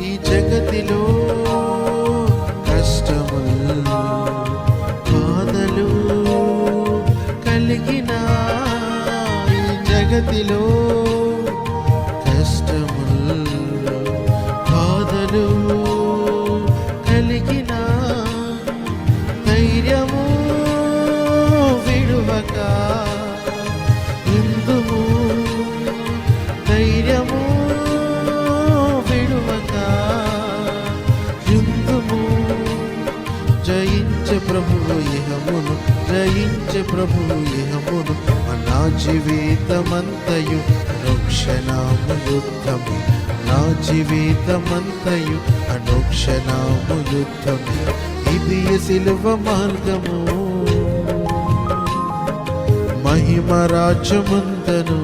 ఈ జగతిలో కష్టములు బాధలు కలిగిన ఈ జగతిలో కష్టములు బాధలు కలిగిన ధైర్యము విడువక ఇందుము ధైర్యము విడువక ఇందుము జయించే ప్రభువు ఇహమును జయించే ప్రభువు ఇహమును నా జీవితమంతయు అనుక్షణము యుద్ధము నా జీవితమంతయు అనుక్షణము యుద్ధము ఇది సిలువ మార్గము మహిమ రాజ్యమంతను